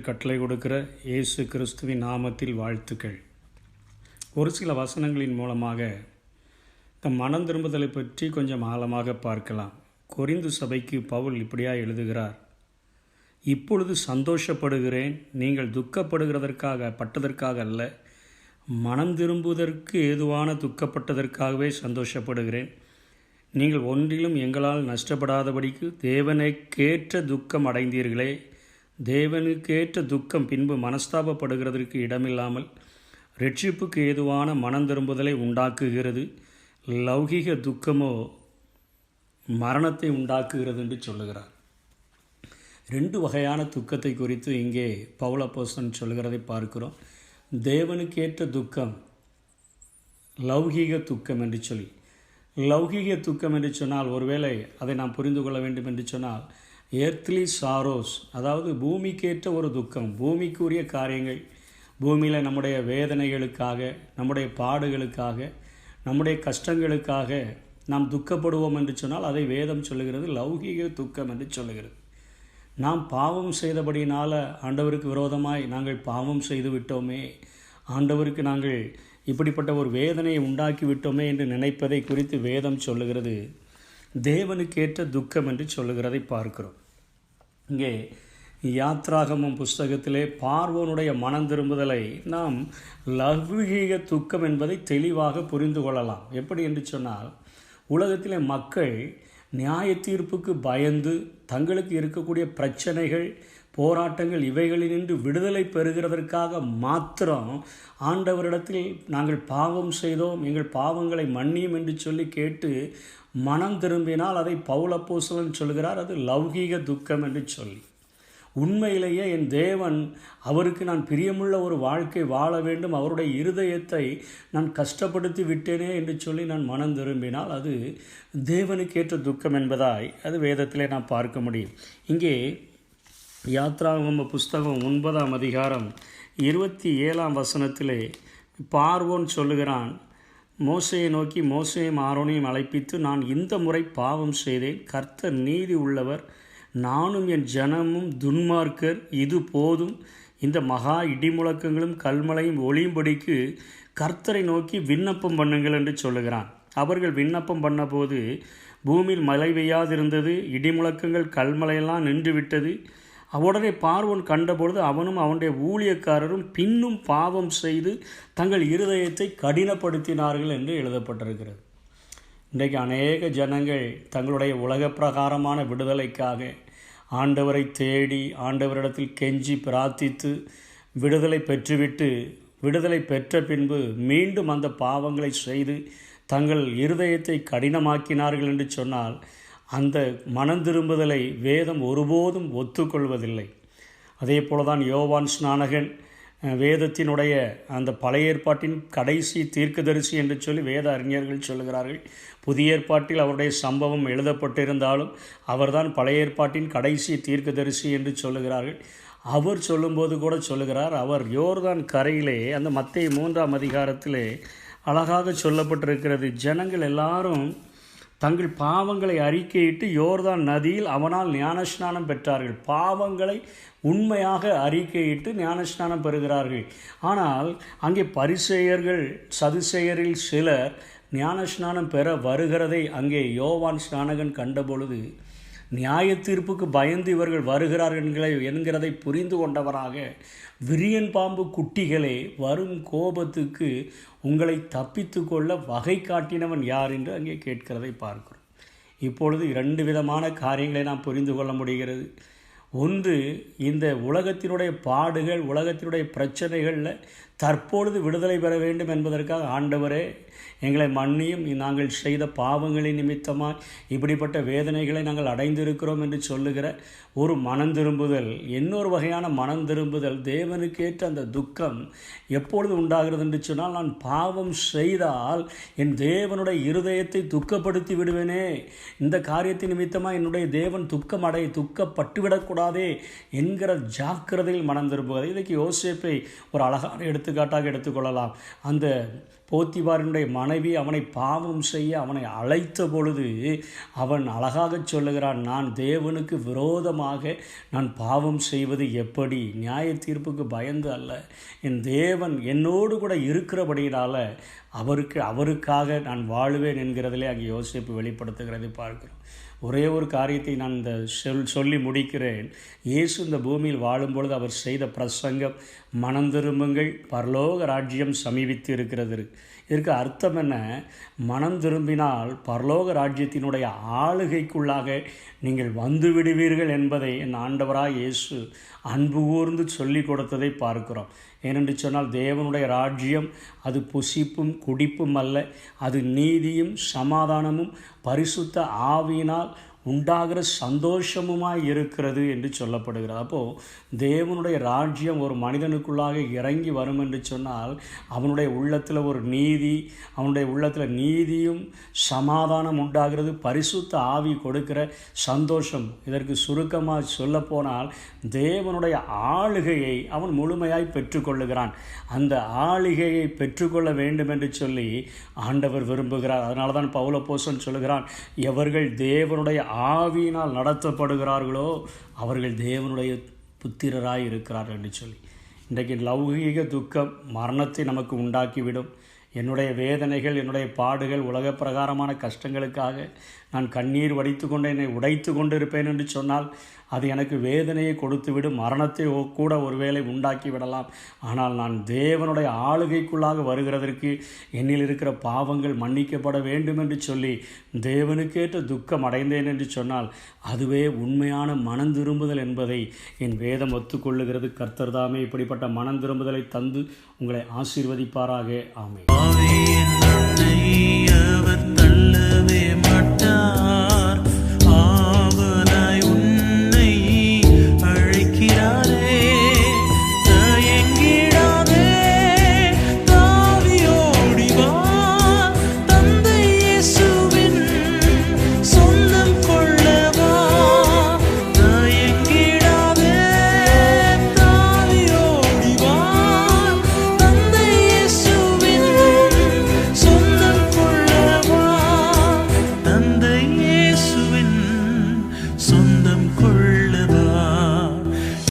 கட்டளை கொடுக்கிற இயேசு கிறிஸ்துவின் நாமத்தில் வாழ்த்துக்கள். ஒரு சில வசனங்களின் மூலமாக தம் மனம் திரும்புதலை பற்றி கொஞ்சம் ஆழமாக பார்க்கலாம். கொரிந்து சபைக்கு பவுல் இப்படியாக எழுதுகிறார்: இப்பொழுது சந்தோஷப்படுகிறேன், நீங்கள் பட்டதற்காக அல்ல, மனம் திரும்புவதற்கு ஏதுவான துக்கப்பட்டதற்காகவே சந்தோஷப்படுகிறேன். நீங்கள் ஒன்றிலும் எங்களால் நஷ்டப்படாதபடிக்கு தேவனுக்கேற்ற துக்கம் அடைந்தீர்களே. தேவனுக்கேற்ற துக்கம் பின்பு மனஸ்தாபப்படுகிறதற்கு இடமில்லாமல் இரட்சிப்புக்கு ஏதுவான மனம் திரும்புதலை உண்டாக்குகிறது. லௌகிக துக்கமோ மரணத்தை உண்டாக்குகிறது என்று சொல்லுகிறார். 2 வகையான துக்கத்தை குறித்து இங்கே பவுல் அப்போஸ்தலன் சொல்கிறதை பார்க்கிறோம். தேவனுக்கேற்ற துக்கம், லௌகிக துக்கம் என்று சொல்லி. லௌகிக துக்கம் என்று சொன்னால், ஒருவேளை அதை நாம் புரிந்து கொள்ள வேண்டும் என்று சொன்னால், எர்த்லி சாரோஸ், அதாவது பூமிக்கேற்ற ஒரு துக்கம், பூமிக்குரிய காரியங்கள், பூமியில் நம்முடைய வேதனைகளுக்காக, நம்முடைய பாடுகளுக்காக, நம்முடைய கஷ்டங்களுக்காக நாம் துக்கப்படுவோம் என்று சொன்னால் அதை வேதம் சொல்லுகிறது லௌகிக துக்கம் என்று சொல்லுகிறது. நாம் பாவம் செய்தபடியினால் ஆண்டவருக்கு விரோதமாய் நாங்கள் பாவம் செய்து விட்டோமே, ஆண்டவருக்கு நாங்கள் இப்படிப்பட்ட ஒரு வேதனையை உண்டாக்கி விட்டோமே என்று நினைப்பதை குறித்து வேதம் சொல்லுகிறது தேவனுக்கேற்ற துக்கம் என்று சொல்லுகிறதை பார்க்கிறோம். இங்கே யாத்ராகமம் புஸ்தகத்திலே பார்வோனுடைய மனம் திரும்புதலை நாம் லௌகிக துக்கம் என்பதை தெளிவாக புரிந்து கொள்ளலாம். எப்படி என்று சொன்னால், உலகத்திலே மக்கள் நியாய தீர்ப்புக்கு பயந்து தங்களுக்கு இருக்கக்கூடிய பிரச்சனைகள், போராட்டங்கள் இவைகளினின்று விடுதலை பெறுகிறதற்காக மாத்திரம் ஆண்டவரிடத்தில் நாங்கள் பாவம் செய்தோம், எங்கள் பாவங்களை மன்னியும் என்று சொல்லி கேட்டு மனம் திரும்பினால் அதை பவுல் அப்போஸ்தலன் சொல்கிறார், அது லௌகீக துக்கம் என்று சொல்லி. உண்மையிலேயே என் தேவன், அவருக்கு நான் பிரியமுள்ள ஒரு வாழ்க்கை வாழ வேண்டும், அவருடைய இருதயத்தை நான் கஷ்டப்படுத்தி விட்டேனே என்று சொல்லி நான் மனம் திரும்பினால் அது தேவனுக்கேற்ற துக்கம் என்பதாய் அது வேதத்திலே நாம் பார்க்க முடியும். இங்கே யாத்ராகம புஸ்தகம் 9ஆம் அதிகாரம் 27ஆம் வசனத்திலே பார்வோன் சொல்லுகிறான், மோசேயை நோக்கி, மோசேயும் ஆரோனையும் அழைப்பித்து, நான் இந்த முறை பாவம் செய்தேன், கர்த்தர் நீதி உள்ளவர், நானும் என் ஜனமும் துன்மார்க்கர், இது போதும், இந்த மகா இடிமுழக்கங்களும் கல்மலையும் ஒளியும்படிக்கு கர்த்தரை நோக்கி விண்ணப்பம் பண்ணுங்கள் என்று சொல்லுகிறான். அவர்கள் விண்ணப்பம் பண்ணபோது பூமியில் மழை பெய்யாதிருந்தது, இடிமுழக்கங்கள் கல்மலையெல்லாம் நின்று விட்டது. உடனே பார்வோன் கண்டபொழுது அவனும் அவனுடைய ஊழியக்காரரும் பின்னும் பாவம் செய்து தங்கள் இருதயத்தை கடினப்படுத்தினார்கள் என்று எழுதப்பட்டிருக்கிறது. இன்றைக்கு அநேக ஜனங்கள் தங்களுடைய உலக பிரகாரமான விடுதலைக்காக ஆண்டவரை தேடி ஆண்டவரிடத்தில் கெஞ்சி பிரார்த்தித்து விடுதலை பெற்றுவிட்டு, விடுதலை பெற்ற பின்பு மீண்டும் அந்த பாவங்களை செய்து தங்கள் இருதயத்தை கடினமாக்கினார்கள் என்று சொன்னால், அந்த மனம் திரும்புதலை வேதம் ஒருபோதும் ஒத்துக்கொள்வதில்லை. அதே போல தான் யோவான் ஸ்நானகன் வேதத்தினுடைய அந்த பழைய ஏற்பாட்டின் கடைசி தீர்க்கதரிசி என்று சொல்லி வேத அறிஞர்கள் சொல்லுகிறார்கள். புதிய ஏற்பாட்டில் அவருடைய சம்பவம் எழுதப்பட்டிருந்தாலும் அவர்தான் பழைய ஏற்பாட்டின் கடைசி தீர்க்கதரிசி என்று சொல்லுகிறார்கள். அவர் சொல்லும்போது கூட சொல்லுகிறார், அவர் யோர்தான் கரையிலே, அந்த மத்தேயு 3ஆம் அதிகாரத்திலே அழகாக சொல்லப்பட்டிருக்கிறது, ஜனங்கள் எல்லாரும் தங்கள் பாவங்களை அறிக்கையிட்டு யோர்தான் நதியில் அவனால் ஞானஸ்நானம் பெற்றார்கள். பாவங்களை உண்மையாக அறிக்கையிட்டு ஞானஸ்நானம் பெறுகிறார்கள். ஆனால் அங்கே பரிசேயர்கள், சதுசேயரில் சிலர் ஞானஸ்நானம் பெற வருகிறதை அங்கே யோவான் ஸ்நானகன் கண்டபொழுது நியாய தீர்ப்புக்கு பயந்து இவர்கள் வருகிறார்கள் என்கிறதை புரிந்து கொண்டவராக, விரியன் பாம்பு குட்டிகளே, வரும் கோபத்துக்கு உங்களை தப்பித்து கொள்ள வகை காட்டினவன் யார் என்று அங்கே கேட்கிறதை பார்க்கிறோம். இப்பொழுது 2 விதமான காரியங்களை நாம் புரிந்து கொள்ள முடிகிறது. ஒன்று, இந்த உலகத்தினுடைய பாடுகள், உலகத்தினுடைய பிரச்சனைகளில் தற்பொழுது விடுதலை பெற வேண்டும் என்பதற்காக ஆண்டவரே எங்களை மன்னியும், நாங்கள் செய்த பாவங்களின் நிமித்தமாக இப்படிப்பட்ட வேதனைகளை நாங்கள் அடைந்திருக்கிறோம் என்று சொல்லுகிற ஒரு மனம் திரும்புதல். இன்னொரு வகையான மனம் திரும்புதல், தேவனுக்கேற்ற அந்த துக்கம் எப்பொழுது உண்டாகிறது என்று சொன்னால், நான் பாவம் செய்தால் என் தேவனுடைய இருதயத்தை துக்கப்படுத்தி விடுவேனே, இந்த காரியத்தின் நிமித்தமாக என்னுடைய தேவன் துக்கப்பட்டுவிடக்கூடாதே என்கிற ஜாக்கிரதையில் மனம் திரும்புவது. இதுக்கு யோசேப்பை ஒரு அழகான எடுத்துக்காட்டாக எடுத்துக்கொள்ளலாம். அந்த போத்திபாரினுடைய மனைவி அவனை பாவம் செய்ய அவனை அழைத்த பொழுது அவன் அழகாக சொல்லுகிறான், நான் தேவனுக்கு விரோதமாக நான் பாவம் செய்வது எப்படி? நியாய தீர்ப்புக்கு பயந்து அல்ல, என் தேவன் என்னோடு கூட இருக்கிறபடியினால் அவருக்காக நான் வாழுவேன் என்கிறதிலே அங்கே யோசிப்பு வெளிப்படுத்துகிறதை பார்க்கிறோம். ஒரே ஒரு காரியத்தை நான் இந்த சொல்லி முடிக்கிறேன். இயேசு இந்த பூமியில் வாழும்பொழுது அவர் செய்த பிரசங்கம், மனம் திரும்புங்கள், பரலோக ராஜ்யம் சமீபித்து இருக்கிறது. இதற்கு அர்த்தம் என்ன? மனம் திரும்பினால் பரலோக ராஜ்யத்தினுடைய ஆளுகைக்குள்ளாக நீங்கள் வந்து விடுவீர்கள் என்பதை என் ஆண்டவராக இயேசு அன்பு கூர்ந்து சொல்லி கொடுத்ததை பார்க்கிறோம். ஏனென்று சொன்னால் தேவனுடைய ராஜ்யம் அது புசிப்பும் குடிப்பும் அல்ல, அது நீதியும் சமாதானமும் பரிசுத்த ஆவியினால் உண்டாகிற சந்தோஷமுமாய் இருக்கிறது என்று சொல்லப்படுகிறது. அப்போது தேவனுடைய ராஜ்யம் ஒரு மனிதனுக்குள்ளாக இறங்கி வரும் என்று சொன்னால் அவனுடைய உள்ளத்தில் ஒரு நீதி, அவனுடைய உள்ளத்தில் நீதியும் சமாதானம் உண்டாகிறது, பரிசுத்த ஆவி கொடுக்கிற சந்தோஷம். இதற்கு சுருக்கமாக சொல்லப்போனால் தேவனுடைய ஆளுகையை அவன் முழுமையாய் பெற்றுக்கொள்ளுகிறான். அந்த ஆளுகையை பெற்றுக்கொள்ள வேண்டும் என்று சொல்லி ஆண்டவர் விரும்புகிறார். அதனால தான் பவுல் அப்போஸ்தலன் சொல்லுகிறான், எவர்கள் தேவனுடைய ஆவியினால் நடத்தப்படுகிறார்களோ அவர்கள் தேவனுடைய புத்திரராய் இருக்கிறார்கள் என்று சொல்லி. இன்றைக்கு லௌகீக துக்கம் மரணத்தை நமக்கு உண்டாக்கிவிடும். என்னுடைய வேதனைகள், என்னுடைய பாடுகள், உலக பிரகாரமான கஷ்டங்களுக்காக நான் கண்ணீர் வடித்து கொண்டு என்னை உடைத்து கொண்டு இருப்பேன் என்று சொன்னால் அது எனக்கு வேதனையை கொடுத்துவிடும், மரணத்தை கூட ஒருவேளை உண்டாக்கி விடலாம். ஆனால் நான் தேவனுடைய ஆளுகைக்குள்ளாக வருகிறதற்கு என்னில் இருக்கிற பாவங்கள் மன்னிக்கப்பட வேண்டும் என்று சொல்லி தேவனுக்கேற்ற துக்கம் அடைந்தேன் என்று சொன்னால் அதுவே உண்மையான மனம் திரும்புதல் என்பதை என் வேதம் ஒத்துக்கொள்ளுகிறது. கர்த்தர் தாமே இப்படிப்பட்ட மனம் திரும்புதலை தந்து உங்களை ஆசீர்வதிப்பாராக. ஆமென்.